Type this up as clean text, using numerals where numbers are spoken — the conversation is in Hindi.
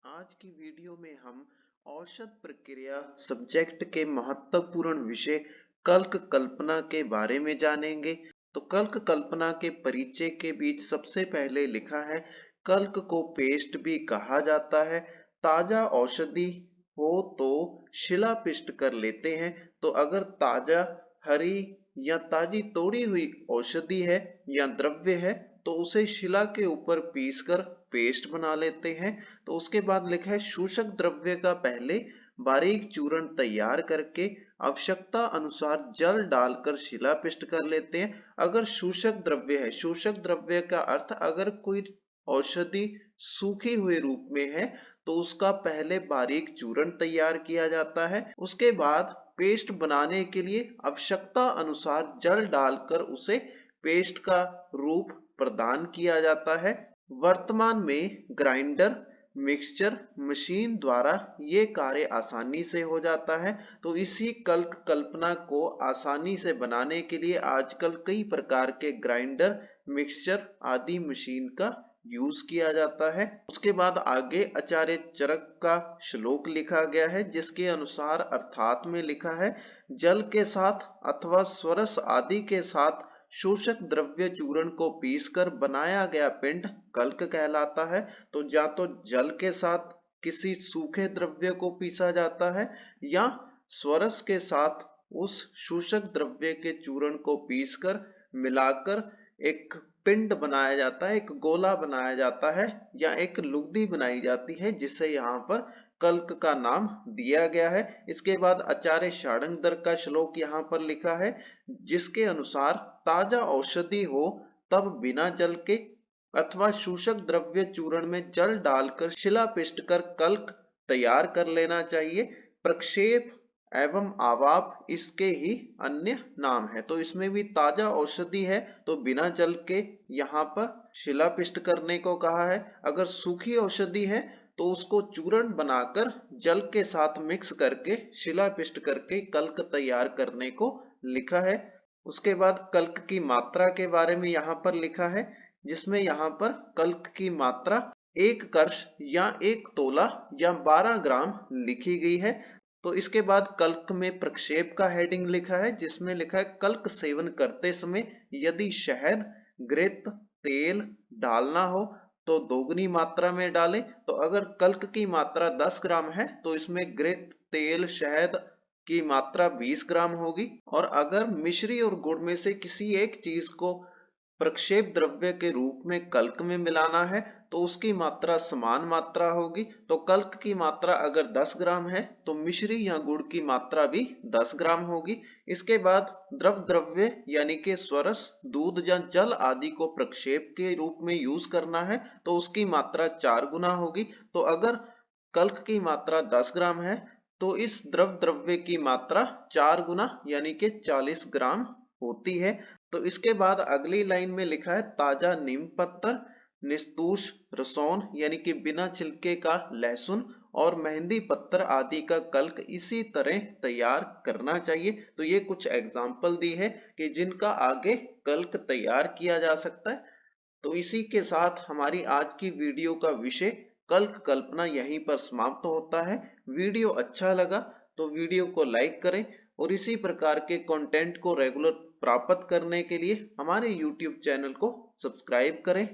आज की वीडियो में हम औसत प्रक्रिया सब्जेक्ट के महत्वपूर्ण विषय कल्क कल्पना के बारे में जानेंगे। तो कल्क कल्पना के परिचय के बीच सबसे पहले लिखा है, कल्क को पेस्ट भी कहा जाता है। ताजा औषधि हो तो शिलापिष्ट कर लेते हैं। तो अगर ताजा, हरी या ताजी तोड़ी हुई औषधि है या द्रव्य है तो उसे शिला के ऊपर पीसकर पेस्ट बना लेते हैं। तो उसके बाद लिखा है, शोषक द्रव्य का पहले बारीक चूर्ण तैयार करके आवश्यकता अनुसार जल डालकर शिलापिष्ट कर लेते हैं। अगर शोषक द्रव्य है, शोषक द्रव्य का अर्थ अगर कोई औषधि सूखी हुए रूप में है तो उसका पहले बारीक चूर्ण तैयार किया जाता है। उसके बाद पेस्ट बनाने के लिए आवश्यकता अनुसार जल डालकर उसे पेस्ट का रूप प्रदान किया जाता है। वर्तमान में ग्राइंडर, मिक्सचर मशीन द्वारा ये कार्य आसानी से हो जाता है। तो इसी कल्क कल्पना को आसानी से बनाने के लिए आजकल कई प्रकार के ग्राइंडर, मिक्सचर आदि मशीन का यूज किया जाता है। उसके बाद आगे आचार्य चरक का श्लोक लिखा गया है, जिसके अनुसार अर्थात में लिखा है, जल के साथ अथवा स्वरस आदि के साथ शोषक द्रव्य चूर्ण को पीसकर बनाया गया पिंड कल्क कहलाता है। तो या तो जल के साथ किसी सूखे द्रव्य को पीसा जाता है या स्वरस के साथ उस शोषक द्रव्य के चूर्ण को पीसकर मिलाकर एक पिंड बनाया जाता है, एक गोला बनाया जाता है या एक लुगदी बनाई जाती है, जिसे यहाँ पर कल्क का नाम दिया गया है। इसके बाद आचार्य षडांगर का श्लोक यहाँ पर लिखा है, जिसके अनुसार ताजा औषधि हो तब बिना जल के अथवा शोषक द्रव्य चूर्ण में जल डालकर शिलापिष्ट कर कल्क तैयार कर लेना चाहिए। प्रक्षेप एवं आवाप इसके ही अन्य नाम है। तो इसमें भी ताजा औषधि है तो बिना जल के यहाँ पर शिलापिष्ट करने को कहा है। अगर सूखी औषधि है तो उसको चूर्ण बनाकर जल के साथ मिक्स करके शिलापिष्ट करके कल्क तैयार करने को लिखा है। उसके बाद कल्क की मात्रा के बारे में यहाँ पर लिखा है, जिसमें यहाँ पर कल्क की मात्रा 1 कर्ण या 1 तोला या 12 ग्राम लिखी गई है। तो इसके बाद कल्क में प्रक्षेप का हेडिंग लिखा है, जिसमें लिखा है, कल्क सेवन करते समय यदि शहद, घृत, तेल डालना हो तो दोगुनी मात्रा में डालें। तो अगर कल्क की मात्रा 10 ग्राम है तो इसमें घृत, तेल, शहद की मात्रा 20 ग्राम होगी। और अगर मिश्री और गुड़ में से किसी एक चीज को प्रक्षेप द्रव्य के रूप में कल्क में मिलाना है तो उसकी मात्रा समान मात्रा होगी। तो कल्क की मात्रा अगर 10 ग्राम है तो मिश्री या गुड़ की मात्रा भी 10 ग्राम होगी। इसके बाद द्रव द्रव्य यानी कि स्वरस, दूध या जल आदि को प्रक्षेप के रूप में यूज करना है तो उसकी मात्रा 4 गुना होगी। तो अगर कल्क की मात्रा 10 ग्राम है तो इस द्रव द्रव्य की मात्रा 4 गुना यानी कि 40 ग्राम होती है। तो इसके बाद अगली लाइन में लिखा है, ताजा नीम पत्तर, निस्तूष रसौन यानी कि बिना छिलके का लहसुन और मेहंदी पत्तर आदि का कल्क इसी तरह तैयार करना चाहिए। तो ये कुछ एग्जाम्पल दी है कि जिनका आगे कल्क तैयार किया जा सकता है। तो इसी के साथ हमारी आज की वीडियो का विषय कल्क कल्पना यहीं पर समाप्त होता है। वीडियो अच्छा लगा तो वीडियो को लाइक करें और इसी प्रकार के कंटेंट को रेगुलर प्राप्त करने के लिए हमारे YouTube चैनल को सब्सक्राइब करें।